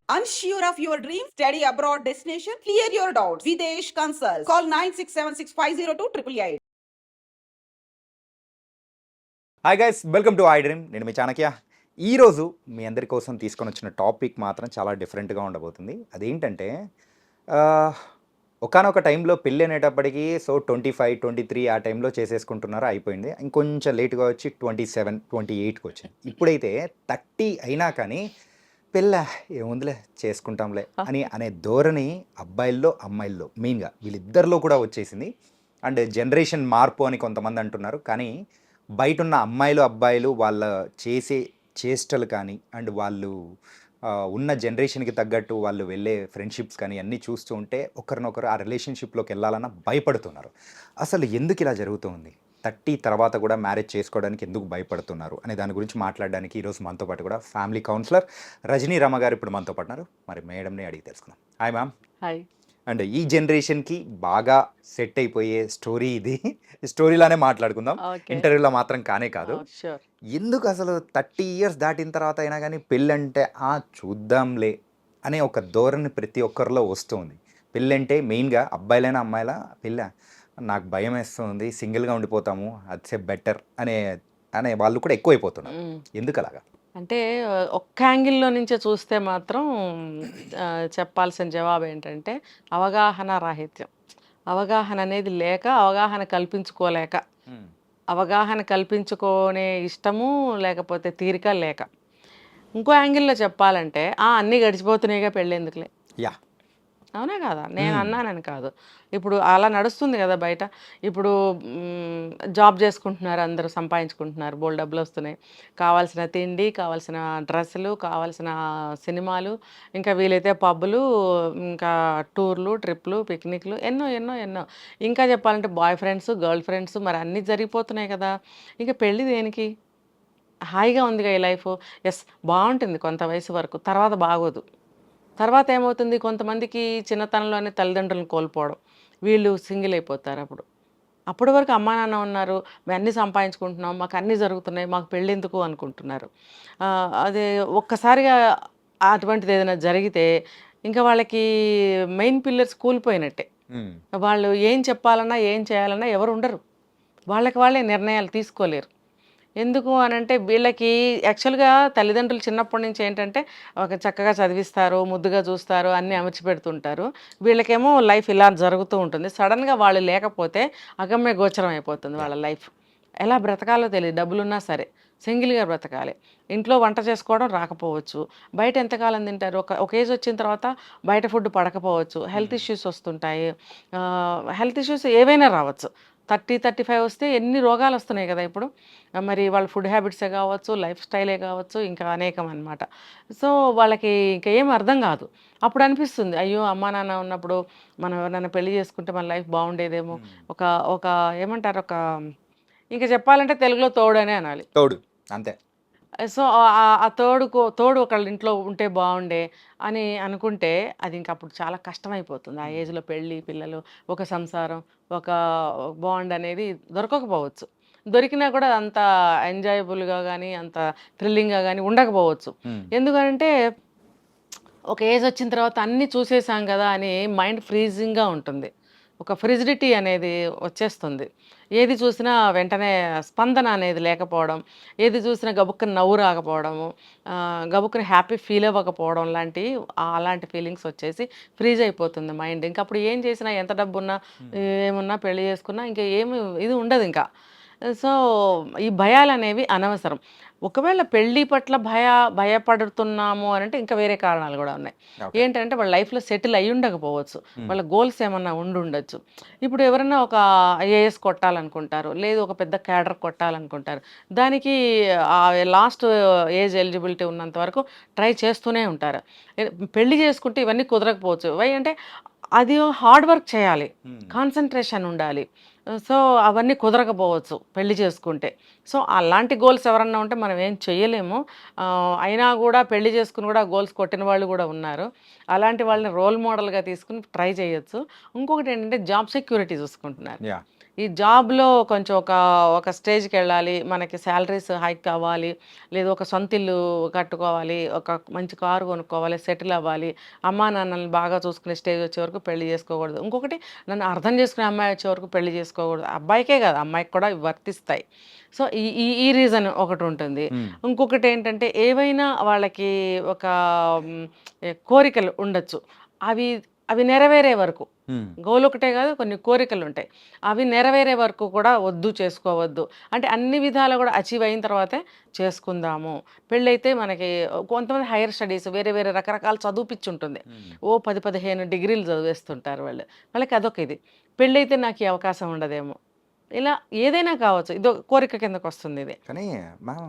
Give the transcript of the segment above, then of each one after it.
Unsure of your dream? Study abroad destination? Clear your doubts. Videsh Consult. Call 9676502888. Hi guys, welcome to I dream. నేను మీ చాణక్య. ఈరోజు మీ అందరి కోసం తీసుకొని వచ్చిన topic మాత్రం చాలా డిఫరెంట్గా ఉండబోతుంది. అదేంటంటే ఒకానొక టైంలో పెళ్ళి అనేటప్పటికీ 25, 23 ఆ టైంలో చేసేసుకుంటున్నారు, అయిపోయింది. ఇంకొంచెం లేట్గా వచ్చి 27, 28కి వచ్చింది. ఇప్పుడైతే 30 అయినా కానీ పెళ్ళ ఏముందిలే చేసుకుంటాంలే అనే ధోరణి అబ్బాయిల్లో అమ్మాయిల్లో మెయిన్గా వీళ్ళిద్దరిలో కూడా వచ్చేసింది. అండ్ జనరేషన్ మార్పు అని కొంతమంది అంటున్నారు. కానీ బయట ఉన్న అమ్మాయిలు అబ్బాయిలు వాళ్ళ చేసే చేష్టలు కానీ అండ్ వాళ్ళు ఉన్న జనరేషన్కి తగ్గట్టు వాళ్ళు వెళ్ళే ఫ్రెండ్షిప్స్ కానీ అన్నీ చూస్తూ ఉంటే ఒకరినొకరు ఆ రిలేషన్షిప్లోకి వెళ్ళాలన్నా భయపడుతున్నారు. అసలు ఎందుకు ఇలా జరుగుతుంది, 30 తర్వాత కూడా మ్యారేజ్ చేసుకోవడానికి ఎందుకు భయపడుతున్నారు అనే దాని గురించి మాట్లాడడానికి ఈరోజు మనతో పాటు కూడా ఫ్యామిలీ కౌన్సిలర్ రజనీ రమ గారు ఇప్పుడు మనతో పాటు ఉన్నారు. మరి మేడంని అడిగి తెలుసుకుందాం. Hi ma'am. హాయ్. అండ్ ఈ జనరేషన్కి బాగా సెట్ అయిపోయే స్టోరీ ఇది. స్టోరీలానే మాట్లాడుకుందాం, ఇంటర్వ్యూలో మాత్రం కానే కాదు. ఎందుకు అసలు 30 ఇయర్స్ దాటిన తర్వాత అయినా కానీ పెళ్ళంటే చూద్దాంలే అనే ఒక ధోరణి ప్రతి ఒక్కరిలో వస్తుంది. పెళ్ళంటే మెయిన్గా అబ్బాయిలైనా అమ్మాయిలా పెళ్ళ నాకు భయం వేస్తుంది, సింగిల్గా ఉండిపోతాము, అట్సే బెటర్ అనే వాళ్ళు కూడా ఎక్కువైపోతున్నారు. ఎందుకు అలాగా అంటే ఒక్క యాంగిల్లో నుంచే చూస్తే మాత్రం చెప్పాల్సిన జవాబు ఏంటంటే అవగాహన రాహిత్యం. అవగాహన అనేది లేక, అవగాహన కల్పించుకోలేక, అవగాహన కల్పించుకోనే ఇష్టము లేకపోతే తీరిక లేక. ఇంకో యాంగిల్లో చెప్పాలంటే అన్నీ గడిచిపోతున్నాయిగా పెళ్ళెందుకులే. యా, అవునా కాదా? నేను అన్నానని కాదు, ఇప్పుడు అలా నడుస్తుంది కదా బయట. ఇప్పుడు జాబ్ చేసుకుంటున్నారు, అందరూ సంపాదించుకుంటున్నారు, బోల్డ్ డబ్బులు వస్తున్నాయి, కావాల్సిన తిండి, కావాల్సిన డ్రెస్సులు, కావాల్సిన సినిమాలు, ఇంకా వీలైతే పబ్బులు, ఇంకా టూర్లు, ట్రిప్లు, పిక్నిక్లు, ఎన్నో ఎన్నో ఎన్నో. ఇంకా చెప్పాలంటే బాయ్ ఫ్రెండ్స్, గర్ల్ ఫ్రెండ్స్, మరి అన్నీ జరిగిపోతున్నాయి కదా. ఇంకా పెళ్ళి దేనికి? హాయిగా ఉందిగా ఈ లైఫ్. ఎస్, బాగుంటుంది కొంత వయసు వరకు, తర్వాత బాగోదు. తర్వాత ఏమవుతుంది, కొంతమందికి చిన్నతనంలోనే తల్లిదండ్రులను కోల్పోవడం, వీళ్ళు సింగిల్ అయిపోతారు. అప్పటి వరకు అమ్మా నాన్న ఉన్నారు, మేము అన్నీ సంపాదించుకుంటున్నాం, మాకు అన్నీ జరుగుతున్నాయి, మాకు పెళ్ళెందుకు అనుకుంటున్నారు. అదే ఒక్కసారిగా అటువంటిది ఏదైనా జరిగితే ఇంకా వాళ్ళకి మెయిన్ పిల్లర్స్ కూలిపోయినట్టే. వాళ్ళు ఏం చెప్పాలన్నా ఏం చేయాలన్నా ఎవరు ఉండరు, వాళ్ళకి వాళ్ళే నిర్ణయాలు తీసుకోలేరు. ఎందుకు అనంటే వీళ్ళకి యాక్చువల్గా తల్లిదండ్రులు చిన్నప్పటి నుంచి ఏంటంటే ఒక చక్కగా చదివిస్తారు, ముద్దుగా చూస్తారు, అన్నీ అమర్చి పెడుతుంటారు. వీళ్ళకేమో లైఫ్ ఇలా జరుగుతూ ఉంటుంది. సడన్గా వాళ్ళు లేకపోతే అగమ్య గోచరం అయిపోతుంది వాళ్ళ లైఫ్. ఎలా బ్రతకాలో తెలియదు, డబ్బులున్నా సరే సింగిల్గా బ్రతకాలి. ఇంట్లో వంట చేసుకోవడం రాకపోవచ్చు, బయట ఎంతకాలం తింటారు. ఒక ఏజ్ వచ్చిన తర్వాత బయట ఫుడ్ పడకపోవచ్చు, హెల్త్ ఇష్యూస్ వస్తుంటాయి. హెల్త్ ఇష్యూస్ ఏవైనా రావచ్చు. 30-35 వస్తే ఎన్ని రోగాలు వస్తున్నాయి కదా ఇప్పుడు. మరి వాళ్ళ ఫుడ్ హ్యాబిట్సే కావచ్చు, లైఫ్ స్టైలే కావచ్చు, ఇంకా అనేకం అనమాట. సో వాళ్ళకి ఇంకా ఏం అర్థం కాదు. అప్పుడు అనిపిస్తుంది, అయ్యో అమ్మా నాన్న ఉన్నప్పుడు మనం ఎవరైనా పెళ్లి చేసుకుంటే మన లైఫ్ బాగుండేదేమో. ఒక ఒక ఏమంటారు, ఒక ఇంకా చెప్పాలంటే తెలుగులో తోడు అనే అనాలి. తోడు అంతే. సో ఆ తోడు ఒకళ్ళ ఇంట్లో ఉంటే బాగుండే అని అనుకుంటే అది ఇంకా అప్పుడు చాలా కష్టమైపోతుంది. ఆ ఏజ్లో పెళ్ళి, పిల్లలు, ఒక సంసారం, ఒక బాండ్ అనేది దొరకకపోవచ్చు. దొరికినా కూడా అంత ఎంజాయబుల్గా కానీ అంత థ్రిల్లింగ్గా కానీ ఉండకపోవచ్చు. ఎందుకంటే ఒక ఏజ్ వచ్చిన తర్వాత అన్నీ చూసేసాం కదా అని మైండ్ ఫ్రీజింగ్గా ఉంటుంది, ఒక ఫ్రిజిడిటీ అనేది వచ్చేస్తుంది. ఏది చూసినా వెంటనే స్పందన అనేది లేకపోవడం, ఏది చూసినా గబుక్కున నవ్వు రాకపోవడము, గబుక్కున హ్యాపీ ఫీల్ అవ్వకపోవడం అలాంటి ఫీలింగ్స్ వచ్చేసి ఫ్రీజ్ అయిపోతుంది మైండ్. ఇంకా అప్పుడు ఏం చేసినా, ఎంత డబ్బు ఉన్నా, ఏమున్నా, పెళ్లి చేసుకున్నా ఇంకా ఏమి ఇది ఉండదు ఇంకా. సో ఈ భయాలు అనేవి అనవసరం. ఒకవేళ పెళ్ళి పట్ల భయపడుతున్నాము అని అంటే ఇంకా వేరే కారణాలు కూడా ఉన్నాయి. ఏంటంటే వాళ్ళ లైఫ్లో సెటిల్ అయ్యి ఉండకపోవచ్చు, వాళ్ళ గోల్స్ ఏమన్నా ఉండొచ్చు. ఇప్పుడు ఎవరైనా ఒక ఐఏఎస్ కొట్టాలనుకుంటారు, లేదు ఒక పెద్ద క్యాడర్ కొట్టాలనుకుంటారు. దానికి లాస్ట్ ఏజ్ ఎలిజిబిలిటీ ఉన్నంత వరకు ట్రై చేస్తూనే ఉంటారు. పెళ్లి చేసుకుంటే ఇవన్నీ కుదరకపోవచ్చు. అంటే అది హార్డ్ వర్క్ చేయాలి, కాన్సన్ట్రేషన్ ఉండాలి. సో అవన్నీ కుదరకపోవచ్చు పెళ్లి చేసుకుంటే. సో అలాంటి గోల్స్ ఎవరన్నా ఉంటే మనం ఏం చెయ్యలేము. అయినా కూడా పెళ్లి చేసుకుని కూడా గోల్స్ కొట్టిన వాళ్ళు కూడా ఉన్నారు. అలాంటి వాళ్ళని రోల్ మోడల్గా తీసుకుని ట్రై చేయొచ్చు. ఇంకొకటి ఏంటంటే జాబ్ సెక్యూరిటీ చూసుకుంటున్నారు. ఈ జాబ్లో కొంచెం ఒక స్టేజ్కి వెళ్ళాలి, మనకి శాలరీస్ హైక్ అవ్వాలి, లేదు ఒక సొంత ఇల్లు కట్టుకోవాలి, ఒక మంచి కారు కొనుక్కోవాలి, సెటిల్ అవ్వాలి, అమ్మా నాన్నల్ని బాగా చూసుకునే స్టేజ్ వచ్చే వరకు పెళ్లి చేసుకోకూడదు. ఇంకొకటి, నన్ను అర్థం చేసుకునే అమ్మాయి వచ్చే వరకు పెళ్లి చేసుకోకూడదు. అబ్బాయికే కాదు, అమ్మాయికి కూడా వర్తిస్తాయి. సో ఈ ఈ ఈ రీజన్ ఒకటి ఉంటుంది. ఇంకొకటి ఏంటంటే, ఏవైనా వాళ్ళకి ఒక కోరికలు ఉండొచ్చు. అవి అవి నెరవేరే వరకు, గోల్ ఒకటే కాదు, కొన్ని కోరికలు ఉంటాయి. అవి నెరవేరే వరకు కూడా వద్దు, చేసుకోవద్దు. అంటే అన్ని విధాలు కూడా అచీవ్ అయిన తర్వాతే చేసుకుందాము. పెళ్ళైతే మనకి కొంతమంది హైయర్ స్టడీస్ వేరే వేరే రకరకాల చదువుపిచ్చి ఉంటుంది. ఓ 10-15 డిగ్రీలు చదివేస్తుంటారు వాళ్ళు. వాళ్ళకి అదొక ఇది. పెళ్ళైతే నాకు ఈ అవకాశం ఉండదేమో, ఇలా ఏదైనా కావచ్చు. ఇదో కోరిక కిందకు వస్తుంది ఇది. కానీ మనం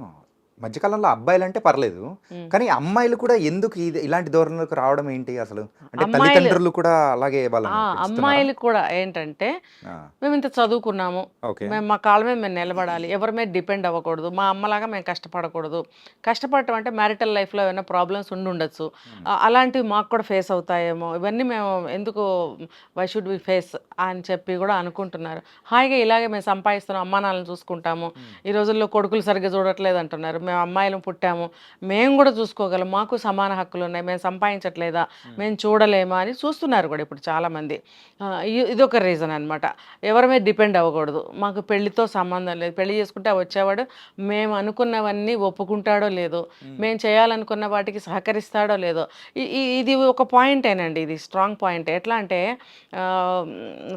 మధ్యకాలంలో అబ్బాయిలంటే పర్లేదు, ఉమ్. కానీ అమ్మాయిలు కూడా ఎందుకు ఇలాంటి ధోరణులకు రావడం ఏంటి అసలు? అంటే అమ్మాయిలు తల్లిదండ్రులు కూడా అలాగే వాళ్ళని పెంచుతున్నారా? అమ్మాయిలు కూడా ఏంటంటే, ఆ, మేము ఇంత చదువుకున్నాము, ఓకే. మేము మా కాళ్ళ మీద మేము నిలబడాలి, ఎవరి మీద డిపెండ్ అవ్వకూడదు, మా అమ్మలాగా మేము కష్టపడకూడదు. కష్టపడటం అంటే మ్యారిటల్ లైఫ్లో ఏమైనా ప్రాబ్లమ్స్ ఉండొచ్చు, అలాంటివి మాకు కూడా ఫేస్ అవుతాయేమో, ఇవన్నీ మేము ఎందుకు, వై షుడ్ వి ఫేస్ అని చెప్పి కూడా అనుకుంటున్నారు. హాయిగా ఇలాగే మేము సంపాదిస్తున్నాం, అమ్మా నాన్నలు చూసుకుంటాము, ఈ రోజుల్లో కొడుకులు సరిగ్గా చూడట్లేదు అంటున్నారు, మేము అమ్మాయిలు పుట్టాము, మేము కూడా చూసుకోగలం, మాకు సమాన హక్కులు ఉన్నాయి, మేము సంపాదించట్లేదా, మేము చూడలేమా అని చూస్తున్నారు కూడా ఇప్పుడు చాలామంది. ఇదొక రీజన్ అనమాట. ఎవరి మీద డిపెండ్ అవ్వకూడదు, మాకు పెళ్లితో సంబంధం లేదు, పెళ్లి చేసుకుంటే వచ్చేవాడు మేము అనుకున్నవన్నీ ఒప్పుకుంటాడో లేదో, మేము చేయాలనుకున్న వాటికి సహకరిస్తాడో లేదో. ఇది ఒక పాయింటేనండి, ఇది స్ట్రాంగ్ పాయింట్. ఎట్లా అంటే, ఆ,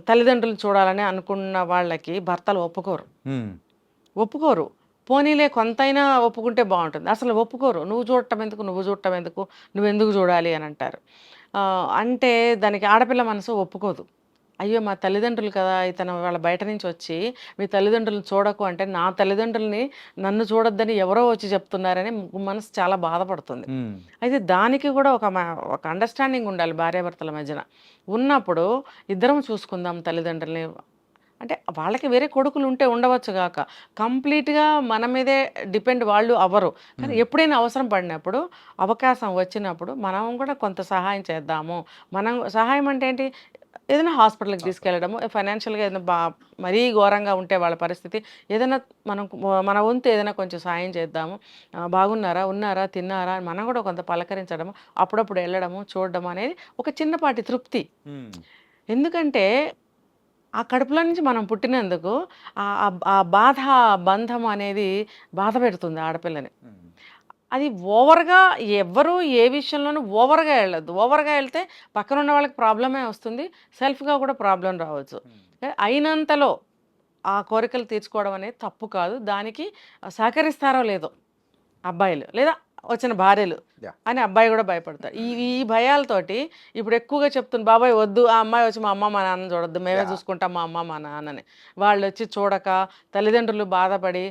తల్లిదండ్రులు చూడాలని అనుకున్న వాళ్ళకి భర్తలు ఒప్పుకోరు. పోనీలే కొంతైనా ఒప్పుకుంటే బాగుంటుంది, అసలు ఒప్పుకోరు. నువ్వు చూడటం ఎందుకు, నువ్వెందుకు చూడాలి అని అంటారు. అంటే దానికి ఆడపిల్ల మనసు ఒప్పుకోదు. అయ్యో, మా తల్లిదండ్రులు కదా, ఇతను వాళ్ళ బయట నుంచి వచ్చి మీ తల్లిదండ్రులను చూడకు అంటే, నా తల్లిదండ్రుల్ని నన్ను చూడొద్దని ఎవరో వచ్చి చెప్తున్నారని మనసు చాలా బాధపడుతుంది. అయితే దానికి కూడా ఒక అండర్స్టాండింగ్ ఉండాలి భార్యాభర్తల మధ్యన. ఉన్నప్పుడు ఇద్దరం చూసుకుందాం తల్లిదండ్రుల్ని అంటే, వాళ్ళకి వేరే కొడుకులు ఉంటే ఉండవచ్చు గాక, కంప్లీట్గా మన మీదే డిపెండ్ వాళ్ళు అవ్వరు. కానీ ఎప్పుడైనా అవసరం పడినప్పుడు, అవకాశం వచ్చినప్పుడు మనం కూడా కొంత సహాయం చేద్దాము. మనం సహాయం అంటే ఏంటి, ఏదైనా హాస్పిటల్కి తీసుకెళ్ళడము, ఫైనాన్షియల్గా ఏదైనా మరీ ఘోరంగా ఉంటే వాళ్ళ పరిస్థితి, ఏదైనా మన వంతు ఏదైనా కొంచెం సాయం చేద్దాము. బాగున్నారా, ఉన్నారా, తిన్నారా అని మనం కూడా కొంత పలకరించడము, అప్పుడప్పుడు వెళ్ళడము, చూడడము అనేది ఒక చిన్నపాటి తృప్తి. ఎందుకంటే ఆ కడుపులో నుంచి మనం పుట్టినందుకు ఆ బాధ, బంధం అనేది బాధ పెడుతుంది ఆడపిల్లని. అది ఓవర్గా ఎవ్వరూ ఏ విషయంలోనూ ఓవర్గా వెళ్ళొద్దు. ఓవర్గా వెళ్తే పక్కన ఉన్న వాళ్ళకి ప్రాబ్లమే వస్తుంది, సెల్ఫ్గా కూడా ప్రాబ్లం రావచ్చు. అయినంతలో ఆ కోరికలు తీర్చుకోవడం అనేది తప్పు కాదు. దానికి సహకరిస్తారో లేదో అబ్బాయిలు, లేదా వచ్చిన భార్యలు Yeah. అని అబ్బాయి కూడా భయపడతాడు. ఈ ఈ భయాలతోటి ఇప్పుడు ఎక్కువగా చెప్తుంది, బాబాయ్ వద్దు, ఆ అమ్మాయి వచ్చి మా అమ్మ మా నాన్న చూడొద్దు, మేమే Yeah. చూసుకుంటాం మా అమ్మ మా నాన్నని. వాళ్ళు వచ్చి చూడక తల్లిదండ్రులు బాధపడి,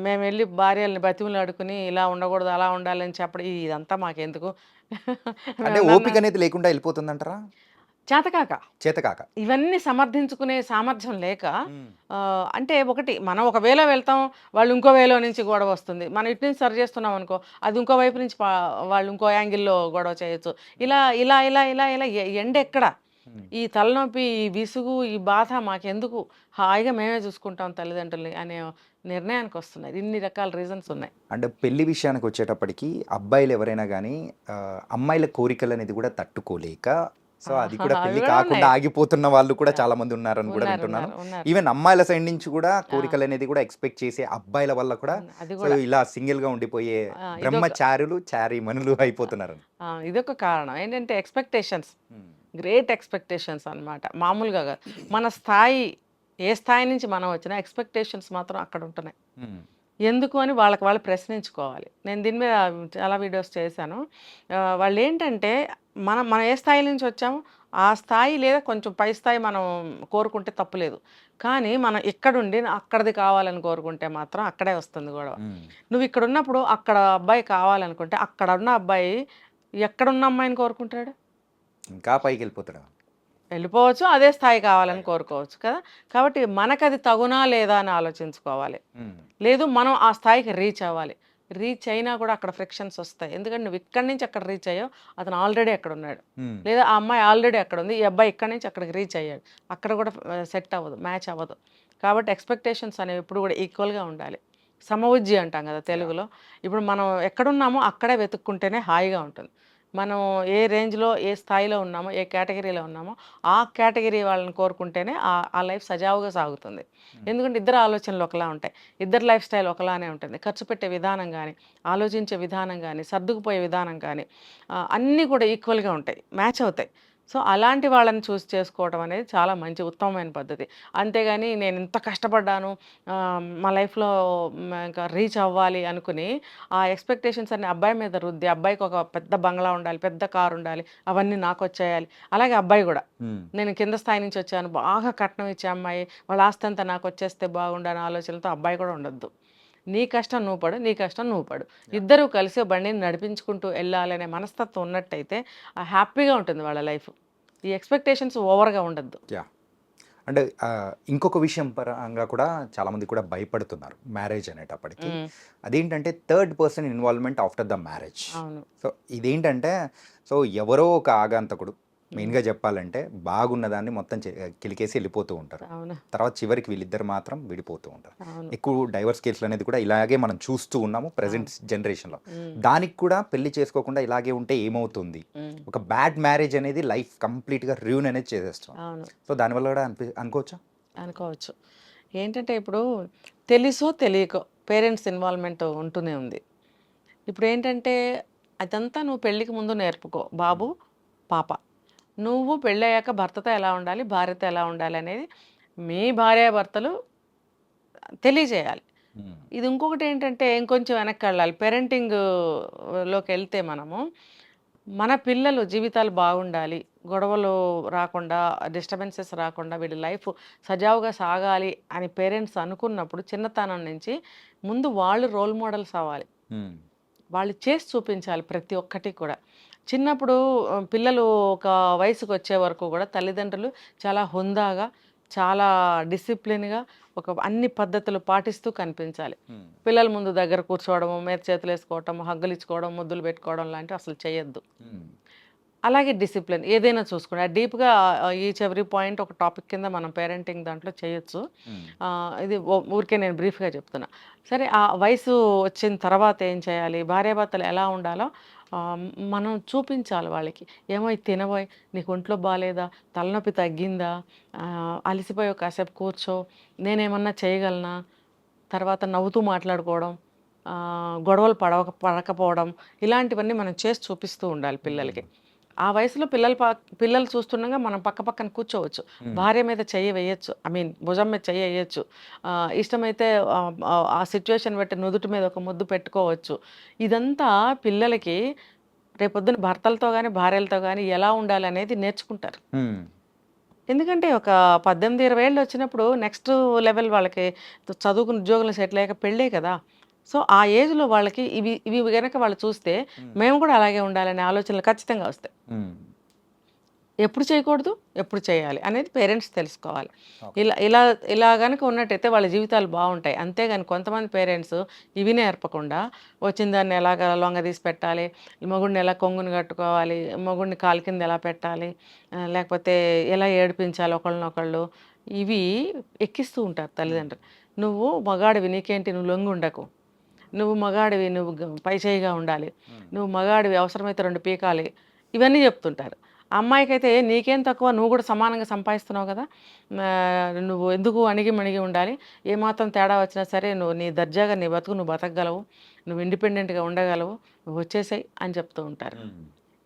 మేము వెళ్ళి భార్యల్ని బతిమలాడుకుని ఇలా ఉండకూడదు, అలా ఉండాలని చెప్పడం, ఇదంతా మాకెందుకు. అంటే ఓపిక అనేది లేకుండా వెళ్ళిపోతుందంటారా? చేతకాక ఇవన్నీ సమర్థించుకునే సామర్థ్యం లేక, అంటే ఒకటి, మనం ఒక వేలో వెళ్తాం, వాళ్ళు ఇంకో వేలో నుంచి గొడవ వస్తుంది, మనం ఇటు నుంచి సరి చేస్తున్నాం అనుకో, అది ఇంకో వైపు నుంచి వాళ్ళు ఇంకో యాంగిల్లో గొడవ చేయొచ్చు. ఇలా ఇలా ఇలా ఇలా ఇలా ఎండ ఎక్కడ, ఈ తలనొప్పి, ఈ విసుగు, ఈ బాధ మాకెందుకు, హాయిగా మేమే చూసుకుంటాం తల్లిదండ్రుల్ని అనే నిర్ణయానికి వస్తున్నాయి. ఇన్ని రకాల రీజన్స్ ఉన్నాయి. అంటే పెళ్లి విషయానికి వచ్చేటప్పటికి అబ్బాయిలు ఎవరైనా కానీ అమ్మాయిల కోరికలు అనేది కూడా తట్టుకోలేక, సో అది కూడా అవి పెళ్లి కూడా కాకుండా ఉన్నాయి. ఆగిపోతున్న వాళ్ళు కూడా చాలా మంది ఉన్నారని కూడా ఉన్నారు, వింటున్నాను. ఉన్నారు. ఈవెన్ అమ్మాయిల సైడ్ నుంచి కూడా కోరికలు అనేది కూడా ఎక్స్పెక్ట్ చేసే అబ్బాయిల వల్ల కూడా అది సో కూడా ఇలా సింగిల్ గా ఉండిపోయే ఇదొక బ్రహ్మచారులు చారీమణులు అయిపోతున్నారు. ఇదొక కారణం. ఏంటంటే ఎక్స్పెక్టేషన్స్, గ్రేట్ ఎక్స్పెక్టేషన్స్ అన్నమాట. మామూలుగా కాదు. మన స్థాయి, ఏ స్థాయి నుంచి మనం వచ్చినా ఎక్స్పెక్టేషన్స్ మాత్రం అక్కడ ఉంటున్నాయి. ఎందుకు అని వాళ్ళకి వాళ్ళు ప్రశ్నించుకోవాలి. నేను దీని మీద చాలా వీడియోస్ చేశాను. వాళ్ళు ఏంటంటే, మనం ఏ స్థాయి నుంచి వచ్చామో ఆ స్థాయి లేదా కొంచెం పై స్థాయి మనం కోరుకుంటే తప్పులేదు. కానీ మనం ఇక్కడుండి అక్కడిది కావాలని కోరుకుంటే మాత్రం అక్కడే వస్తుంది గొడవ. నువ్వు ఇక్కడ ఉన్నప్పుడు అక్కడ అబ్బాయి కావాలనుకుంటే, అక్కడ ఉన్న అబ్బాయి ఎక్కడున్న అమ్మాయిని కోరుకుంటాడు, ఇంకా పైకి వెళ్ళిపోతాడు. వెళ్ళిపోవచ్చు, అదే స్థాయి కావాలని కోరుకోవచ్చు కదా. కాబట్టి మనకు అది తగునా లేదా అని ఆలోచించుకోవాలి. లేదు, మనం ఆ స్థాయికి రీచ్ అవ్వాలి. రీచ్ అయినా కూడా అక్కడ ఫ్రిక్షన్స్ వస్తాయి. ఎందుకంటే నువ్వు ఇక్కడి నుంచి అక్కడ రీచ్ అయ్యావు, అతను ఆల్రెడీ అక్కడ ఉన్నాడు. ఉమ్, లేదా ఆ అమ్మాయి ఆల్రెడీ అక్కడ ఉంది, ఈ అబ్బాయి ఇక్కడి నుంచి అక్కడికి రీచ్ అయ్యాడు. అక్కడ కూడా సెట్ అవ్వదు, మ్యాచ్ అవ్వదు. కాబట్టి ఎక్స్పెక్టేషన్స్ అనేవి ఎప్పుడు కూడా ఈక్వల్గా ఉండాలి. సమవుజ్జి అంటాం కదా తెలుగులో. ఇప్పుడు మనం ఎక్కడున్నామో అక్కడే వెతుక్కుంటేనే హాయిగా ఉంటుంది. మనం ఏ రేంజ్లో ఏ స్థాయిలో ఉన్నామో ఏ కేటగిరీలో ఉన్నామో ఆ కేటగిరీ వాళ్ళని కోరుకుంటేనే ఆ లైఫ్ సజావుగా సాగుతుంది. ఎందుకంటే ఇద్దరు ఆలోచనలు ఒకలా ఉంటాయి, ఇద్దరు లైఫ్ స్టైల్ ఒకలానే ఉంటుంది. ఖర్చు పెట్టే విధానం కానీ, ఆలోచించే విధానం కానీ, సర్దుకుపోయే విధానం కానీ అన్నీ కూడా ఈక్వల్గా ఉంటాయి, మ్యాచ్ అవుతాయి. సో అలాంటి వాళ్ళని చూస్ చేసుకోవడం అనేది చాలా మంచి ఉత్తమమైన పద్ధతి. అంతేగాని నేను ఇంత కష్టపడ్డాను, మా లైఫ్లో ఇంకా రీచ్ అవ్వాలి అనుకుని ఆ ఎక్స్పెక్టేషన్స్ అన్ని అబ్బాయి మీద రుద్ది, అబ్బాయికి ఒక పెద్ద బంగ్లా ఉండాలి, పెద్ద కారు ఉండాలి, అవన్నీ నాకు వచ్చేయాలి. అలాగే అబ్బాయి కూడా ఉమ్, నేను కింద స్థాయి నుంచి వచ్చాను, బాగా కట్నం ఇచ్చే అమ్మాయి, వాళ్ళ ఆస్తి అంతా నాకు వచ్చేస్తే బాగుండని ఆలోచనలతో అబ్బాయి కూడా ఉండొద్దు. నీ కష్టం నువ్వు పడు, నీ కష్టం నువ్వు పడు. ఇద్దరూ కలిసి బండిని నడిపించుకుంటూ వెళ్ళాలనే మనస్తత్వం ఉన్నట్టయితే హ్యాపీగా ఉంటుంది వాళ్ళ లైఫ్. ఈ ఎక్స్పెక్టేషన్స్ ఓవర్గా ఉండద్దు. యా. అంటే ఇంకొక విషయం పరంగా కూడా చాలామంది కూడా భయపడుతున్నారు మ్యారేజ్ అనేటప్పటికి. అదేంటంటే third person involvement after the marriage. అవును. సో ఇదేంటంటే సో ఎవరో ఒక ఆగంతకుడు, మెయిన్గా చెప్పాలంటే బాగున్నదాన్ని మొత్తం కిలికేసి వెళ్ళిపోతూ ఉంటారు. అవును. తర్వాత చివరికి వీళ్ళిద్దరు మాత్రం విడిపోతూ ఉంటారు. అవును. ఎక్కువ డైవర్స్ కేసులు అనేది కూడా ఇలాగే మనం చూస్తూ ఉన్నాము ప్రజెంట్ జనరేషన్లో. దానికి కూడా పెళ్లి చేసుకోకుండా ఇలాగే ఉంటే ఏమవుతుంది, ఒక బ్యాడ్ మ్యారేజ్ అనేది లైఫ్ కంప్లీట్గా ర్యూన్ అనేది చేసేస్తాం. అవును, సో దానివల్ల కూడా అనుకోవచ్చా? అనుకోవచ్చు. ఏంటంటే ఇప్పుడు తెలుసో తెలియకో పేరెంట్స్ ఇన్వాల్వ్మెంట్ ఉంటూనే ఉంది. ఇప్పుడు ఏంటంటే అదంతా నువ్వు పెళ్ళికి ముందు నేర్పుకో బాబు పాప. నువ్వు పెళ్ళయ్యాక భర్తతో ఎలా ఉండాలి, భార్యతో ఎలా ఉండాలి అనేది మీ భార్యాభర్తలు తెలియజేయాలి. ఇది ఇంకొకటి ఏంటంటే ఇంకొంచెం వెనక్కి వెళ్ళాలి. పేరెంటింగ్ లోకి వెళ్తే మనము మన పిల్లలు జీవితాలు బాగుండాలి, గొడవలు రాకుండా, డిస్టర్బెన్సెస్ రాకుండా, వీడి లైఫ్ సజావుగా సాగాలి అని పేరెంట్స్ అనుకున్నప్పుడు చిన్నతనం నుంచి ముందు వాళ్ళు రోల్ మోడల్స్ అవ్వాలి. వాళ్ళు చేసి చూపించాలి ప్రతి ఒక్కటి కూడా. చిన్నప్పుడు పిల్లలు ఒక వయసుకు వచ్చే వరకు కూడా తల్లిదండ్రులు చాలా హుందాగా, చాలా డిసిప్లిన్గా ఒక అన్ని పద్ధతులు పాటిస్తూ కనిపించాలి. పిల్లల ముందు దగ్గర కూర్చోవడము, మీద చేతులు వేసుకోవడం, హగ్గులు ఇచ్చుకోవడం, ముద్దులు పెట్టుకోవడం లాంటివి అసలు చేయొద్దు. అలాగే డిసిప్లిన్ ఏదైనా చూసుకోండి. డీప్గా ఈచ్ ఎవ్రీ పాయింట్ ఒక టాపిక్ కింద మనం పేరెంటింగ్ దాంట్లో చేయొచ్చు. ఇది ఊరికే నేను బ్రీఫ్గా చెప్తున్నా. సరే, ఆ వయసు వచ్చిన తర్వాత ఏం చేయాలి, భార్యాభర్తలు ఎలా ఉండాలో మనం చూపించాలి వాళ్ళకి. ఏమో ఇది తినబోయ్, నీకు ఒంట్లో బాగాలేదా, తలనొప్పి తగ్గిందా, అలసిపోయి కాసేపు కూర్చో, నేనేమన్నా చేయగలనా, తర్వాత నవ్వుతూ మాట్లాడుకోవడం, గొడవలు పడకపోవడం, ఇలాంటివన్నీ మనం చేసి చూపిస్తూ ఉండాలి పిల్లలకి. ఆ వయసులో పిల్లలు చూస్తుండగా మనం పక్కన కూర్చోవచ్చు, భార్య మీద చెయ్యి వేయచ్చు, భుజం మీద చెయ్యి వేయచ్చు, ఇష్టమైతే ఆ సిచ్యువేషన్ బట్టి నుదుటి మీద ఒక ముద్దు పెట్టుకోవచ్చు. ఇదంతా పిల్లలకి రేపొద్దున భర్తలతో కానీ భార్యలతో కానీ ఎలా ఉండాలి అనేది నేర్చుకుంటారు. ఎందుకంటే ఒక 18-20 ఏళ్ళు వచ్చినప్పుడు నెక్స్ట్ లెవెల్ వాళ్ళకి చదువుకుని ఉద్యోగంలో సెటిల్ అయ్యాక పెళ్ళే కదా. సో ఆ ఏజ్లో వాళ్ళకి ఇవి ఇవి కనుక వాళ్ళు చూస్తే మేము కూడా అలాగే ఉండాలనే ఆలోచనలు ఖచ్చితంగా వస్తాయి. ఎప్పుడు చేయకూడదు, ఎప్పుడు చేయాలి అనేది పేరెంట్స్ తెలుసుకోవాలి. ఇలా కనుక ఉన్నట్టయితే వాళ్ళ జీవితాలు బాగుంటాయి. అంతేగాని కొంతమంది పేరెంట్స్ ఇవి నేర్పకుండా వచ్చిన దాన్ని ఎలాగ లొంగ తీసి పెట్టాలి, మొగుడిని ఎలా కొంగుని కట్టుకోవాలి, మొగుడిని కాలు కింద ఎలా పెట్టాలి, లేకపోతే ఎలా ఏడిపించాలి ఒకళ్ళనొకళ్ళు, ఇవి ఎక్కిస్తూ ఉంటారు తల్లిదండ్రులు. నువ్వు మగాడివి, నీకేంటి, నువ్వు లొంగి ఉండకు, నువ్వు మగాడివి, నువ్వు పై చేయిగా ఉండాలి, నువ్వు మగాడివి, అవసరమైతే 2 పీకాలి, ఇవన్నీ చెప్తుంటారు. అమ్మాయికైతే నీకేం తక్కువ, నువ్వు కూడా సమానంగా సంపాదిస్తున్నావు కదా, నువ్వు ఎందుకు అణిగి ఉండాలి, ఏమాత్రం తేడా వచ్చినా సరే నువ్వు నీ దర్జాగా నీ బతుకు నువ్వు బతకగలవు, నువ్వు ఇండిపెండెంట్గా ఉండగలవు, నువ్వు వచ్చేసాయి అని చెప్తూ ఉంటారు.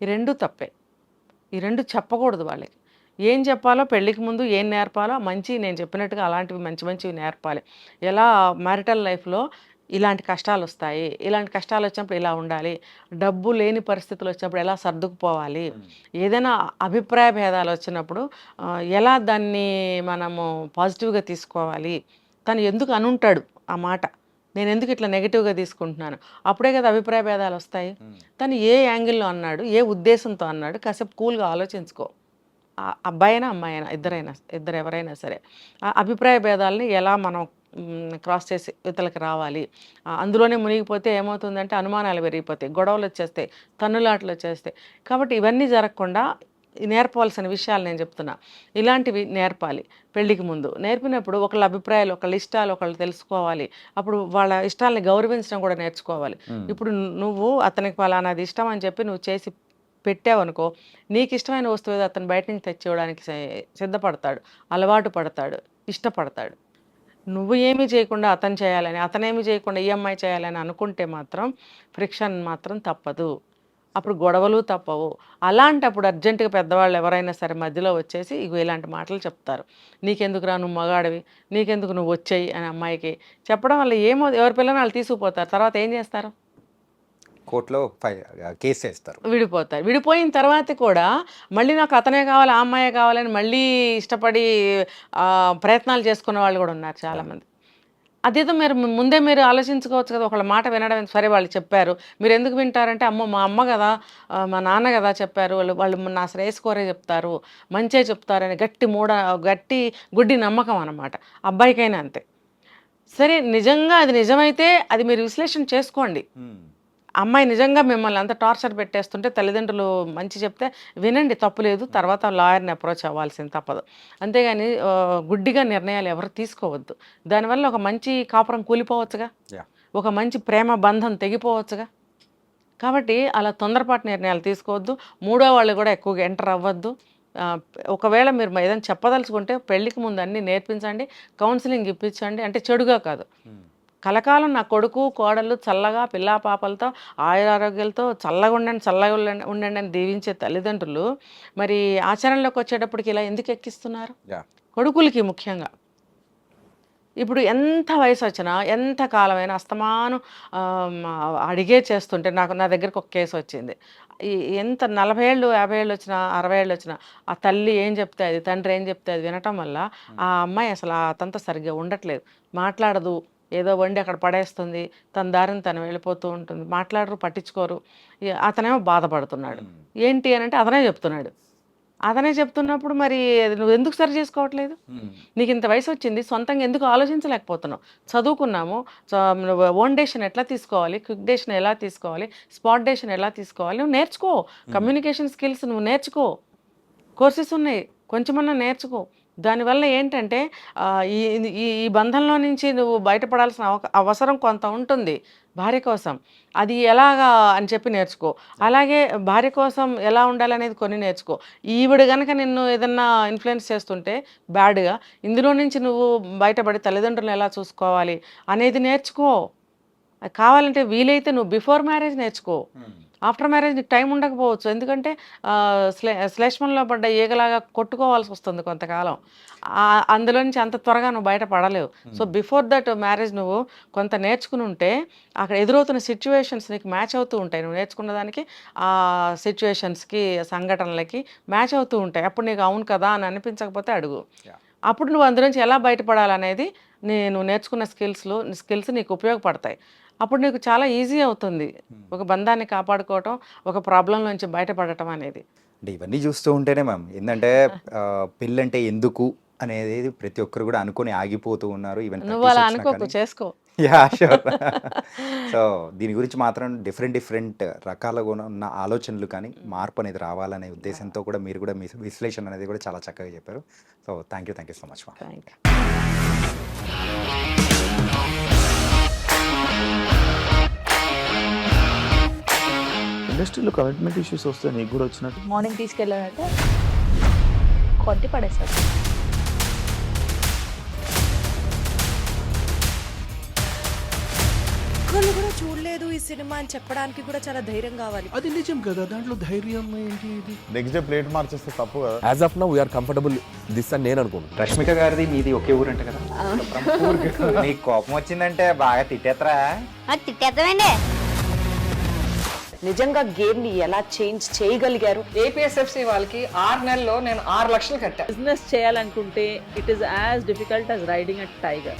ఈ రెండు తప్పే. ఈ రెండు చెప్పకూడదు వాళ్ళకి. ఏం చెప్పాలో పెళ్ళికి ముందు ఏం నేర్పాలో నేను చెప్పినట్టుగా అలాంటివి మంచివి నేర్పాలి. ఎలా మ్యారిటల్ లైఫ్లో ఇలాంటి కష్టాలు వస్తాయి, ఇలాంటి కష్టాలు వచ్చినప్పుడు ఇలా ఉండాలి, డబ్బు లేని పరిస్థితులు వచ్చినప్పుడు ఎలా సర్దుకుపోవాలి, ఏదైనా అభిప్రాయ భేదాలు వచ్చినప్పుడు ఎలా దాన్ని మనము పాజిటివ్గా తీసుకోవాలి, తను ఎందుకు అనుంటాడు ఆ మాట, నేను ఎందుకు ఇట్లా నెగిటివ్గా తీసుకుంటున్నాను, అప్పుడే కదా అభిప్రాయ భేదాలు వస్తాయి. తను ఏ యాంగిల్లో అన్నాడు, ఏ ఉద్దేశంతో అన్నాడు, కాసేపు కూల్గా ఆలోచించుకో. అబ్బాయి అయినా అమ్మాయి అయినా ఇద్దరు ఎవరైనా సరే ఆ అభిప్రాయ భేదాలని ఎలా మనం క్రాస్ చేసి ఇవతలకి రావాలి. అందులోనే మునిగిపోతే ఏమవుతుందంటే అనుమానాలు పెరిగిపోతాయి, గొడవలు వచ్చేస్తాయి, తన్నులాటలు వచ్చేస్తాయి. కాబట్టి ఇవన్నీ జరగకుండా నేర్పవలసిన విషయాలు నేను చెప్తున్నా. ఇలాంటివి నేర్పాలి పెళ్ళికి ముందు. నేర్పినప్పుడు ఒకళ్ళ అభిప్రాయాలు, ఒకళ్ళ ఇష్టాలు ఒకళ్ళు తెలుసుకోవాలి. అప్పుడు వాళ్ళ ఇష్టాలని గౌరవించడం కూడా నేర్చుకోవాలి. ఇప్పుడు నువ్వు అతనికి ఫలానాది ఇష్టం అని చెప్పి నువ్వు చేసి పెట్టావనుకో, నీకు ఇష్టమైన వస్తువు ఏదో అతను బయట నుంచి తెచ్చివ్వడానికి సిద్ధపడతాడు, అలవాటు పడతాడు, ఇష్టపడతాడు. నువ్వు ఏమీ చేయకుండా అతను చేయాలని, అతనేమీ చేయకుండా ఈ అమ్మాయి చేయాలని అనుకుంటే మాత్రం ఫ్రిక్షన్ మాత్రం తప్పదు. అప్పుడు గొడవలు తప్పవు. అలాంటప్పుడు అర్జెంటుగా పెద్దవాళ్ళు ఎవరైనా సరే మధ్యలో వచ్చేసి ఇగో ఇలాంటి మాటలు చెప్తారు. నీకెందుకురా, నువ్వు మగాడివి, నీకెందుకు, నువ్వు వచ్చేయి అని అమ్మాయికి చెప్పడం వల్ల ఏమో, ఎవరి పిల్లని వాళ్ళు తీసుకుపోతారు. తర్వాత ఏం చేస్తారు? కోర్టులో కేసు వేస్తారు, విడిపోతారు. విడిపోయిన తర్వాత కూడా మళ్ళీ నాకు అతనే కావాలి, ఆ అమ్మాయే కావాలని మళ్ళీ ఇష్టపడి ప్రయత్నాలు చేసుకున్న వాళ్ళు కూడా ఉన్నారు చాలామంది. అదేదో ముందే మీరు ఆలోచించుకోవచ్చు కదా. ఒకళ్ళ మాట వినడం, సరే వాళ్ళు చెప్పారు, మీరు ఎందుకు వింటారంటే, అమ్మో మా అమ్మ కదా, మా నాన్న కదా చెప్పారు, వాళ్ళు నా శ్రేయస్ కోరే చెప్తారు, మంచే చెప్తారని గట్టి గుడ్డి నమ్మకం అన్నమాట. అబ్బాయికైనా అంతే. సరే, నిజంగా అది నిజమైతే అది మీరు విశ్లేషణ చేసుకోండి. అమ్మాయి నిజంగా మిమ్మల్ని అంత టార్చర్ పెట్టేస్తుంటే తల్లిదండ్రులు మంచి చెప్తే వినండి, తప్పులేదు. తర్వాత లాయర్ని అప్రోచ్ అవ్వాల్సింది తప్పదు. అంతేగాని గుడ్డిగా నిర్ణయాలు ఎవరు తీసుకోవద్దు. దానివల్ల ఒక మంచి కాపురం కూలిపోవచ్చుగా, ఒక మంచి ప్రేమ బంధం తెగిపోవచ్చుగా. కాబట్టి అలా తొందరపాటు నిర్ణయాలు తీసుకోవద్దు. మూడో వాళ్ళు కూడా ఎక్కువగా ఎంటర్ అవ్వద్దు. ఒకవేళ మీరు ఏదైనా చెప్పదలుచుకుంటే పెళ్ళికి ముందు అన్నీ నేర్పించండి, కౌన్సిలింగ్ ఇప్పించండి. అంటే చెడుగా కాదు, కలకాలం నా కొడుకు కోడలు చల్లగా పిల్లా పాపలతో ఆయురారోగ్యాలతో చల్లగా ఉండండి అని దీవించే తల్లిదండ్రులు మరి ఆచరణలోకి వచ్చేటప్పటికి ఇలా ఎందుకు ఎక్కిస్తున్నారు? కొడుకులకి ముఖ్యంగా. ఇప్పుడు ఎంత వయసు వచ్చినా, ఎంత కాలమైనా అస్తమానం అడిగే చేస్తుంటే, నా దగ్గరకు ఒక కేసు వచ్చింది. ఎంత 40 ఏళ్ళు 50 ఏళ్ళు వచ్చినా 60 ఏళ్ళు వచ్చినా ఆ తల్లి ఏం చెప్తే అది, తండ్రి ఏం చెప్తే అది వినటం వల్ల ఆ అమ్మాయి అసలు అతనితో సరిగ్గా ఉండట్లేదు, మాట్లాడదు, ఏదో వండి అక్కడ పడేస్తుంది, తన దారిని తను వెళ్ళిపోతూ ఉంటుంది, మాట్లాడరు, పట్టించుకోరు. అతనేమో బాధపడుతున్నాడు. ఏంటి అని అంటే అతనే చెప్తున్నప్పుడు మరి నువ్వు ఎందుకు సరి చేసుకోవట్లేదు? నీకు ఇంత వయసు వచ్చింది, సొంతంగా ఎందుకు ఆలోచించలేకపోతున్నావు? చదువుకున్నాము, ఓన్ డెసిషన్ ఎట్లా తీసుకోవాలి, క్విక్ డెసిషన్ ఎలా తీసుకోవాలి, స్పాట్ డెసిషన్ ఎలా తీసుకోవాలి, నువ్వు నేర్చుకో. కమ్యూనికేషన్ స్కిల్స్ నువ్వు నేర్చుకో, కోర్సెస్ ఉన్నాయి, కొంచెమన్నా నేర్చుకో. దానివల్ల ఏంటంటే ఈ బంధంలో నుంచి నువ్వు బయటపడాల్సిన అవసరం కొంత ఉంటుంది భార్య కోసం. అది ఎలాగా అని చెప్పి నేర్చుకో. అలాగే భార్య కోసం ఎలా ఉండాలనేది కొన్ని నేర్చుకో. ఈవిడ కనుక నిన్ను ఏదన్నా ఇన్ఫ్లుయెన్స్ చేస్తుంటే బ్యాడ్గా, ఇందులో నుంచి నువ్వు బయటపడి తల్లిదండ్రులను ఎలా చూసుకోవాలి అనేది నేర్చుకో. కావాలంటే వీలైతే నువ్వు బిఫోర్ మ్యారేజ్ నేర్చుకో. ఆఫ్టర్ మ్యారేజ్ నీకు టైం ఉండకపోవచ్చు, ఎందుకంటే శ్లేష్మంలో పడ్డ ఈగలాగా కొట్టుకోవాల్సి వస్తుంది కొంతకాలం. అందులో నుంచి అంత త్వరగా నువ్వు బయటపడలేవు. సో బిఫోర్ దట్ మ్యారేజ్ నువ్వు కొంత నేర్చుకుని ఉంటే అక్కడ ఎదురవుతున్న సిచ్యువేషన్స్ నీకు మ్యాచ్ అవుతూ ఉంటాయి. నువ్వు నేర్చుకున్న దానికి ఆ సిచ్యువేషన్స్కి, సంఘటనలకి మ్యాచ్ అవుతూ ఉంటాయి. అప్పుడు నీకు అవును కదా అని అనిపించకపోతే అడుగు. అప్పుడు నువ్వు అందులోంచి ఎలా బయటపడాలనేది నేను నేర్చుకున్న స్కిల్స్ నీకు ఉపయోగపడతాయి. అప్పుడు నీకు చాలా ఈజీ అవుతుంది ఒక బంధాన్ని కాపాడుకోవటం, ఒక ప్రాబ్లం నుంచి బయటపడటం అనేది. అంటే ఇవన్నీ చూస్తూ ఉంటేనే మ్యామ్ ఏంటంటే పెళ్ళంటే ఎందుకు అనేది ప్రతి ఒక్కరు కూడా అనుకొని ఆగిపోతూ ఉన్నారు. ఈవెన్ నువ్వు అలా అనుకోకు, చేసుకో. సో దీని గురించి మాత్రం డిఫరెంట్ రకాలుగా ఉన్న ఆలోచనలు కానీ మార్పు అనేది రావాలనే ఉద్దేశంతో కూడా మీరు కూడా మీ విశ్లేషణ అనేది కూడా చాలా చక్కగా చెప్పారు. So thank you so much ma'am. Thank you. ఇండస్ట్రీలో కమిట్మెంట్ ఇష్యూస్ వస్తే నీకు కూడా వచ్చినట్టు? మార్నింగ్ తీసుకెళ్ళాడంటే కొట్టి పడేస్తాడు. ఒక్కళ్ళు కూడా చూడలేదు ఈ సినిమా అని చెప్పడానికి కూడా చాలా ధైర్యం కావాలి. అది నిజం కదా, దాంట్లో ధైర్యం ఏంటి? ఇది నెక్స్ట్ డే ప్లేట్ మార్చేస్తే తప్పు కదా. As of now we are comfortable this అని నేను అనుకుంటున్నాను. రష్మిక గారిది మీది ఒకే ఊరు అంట కదా? నీకు కోపం వచ్చిందంటే బాగా తిట్టేత్తరా? తిట్టేద్దామండి. నిజంగా గేమ్ ని ఎలా చేంజ్ చేయగలిగారు? ఏపీఎస్ఎఫ్సి వాళ్ళకి 6 నెలల్లో నేను 6 లక్షలు కట్టా. బిజినెస్ చేయాలనుకుంటే it is as difficult as riding a tiger.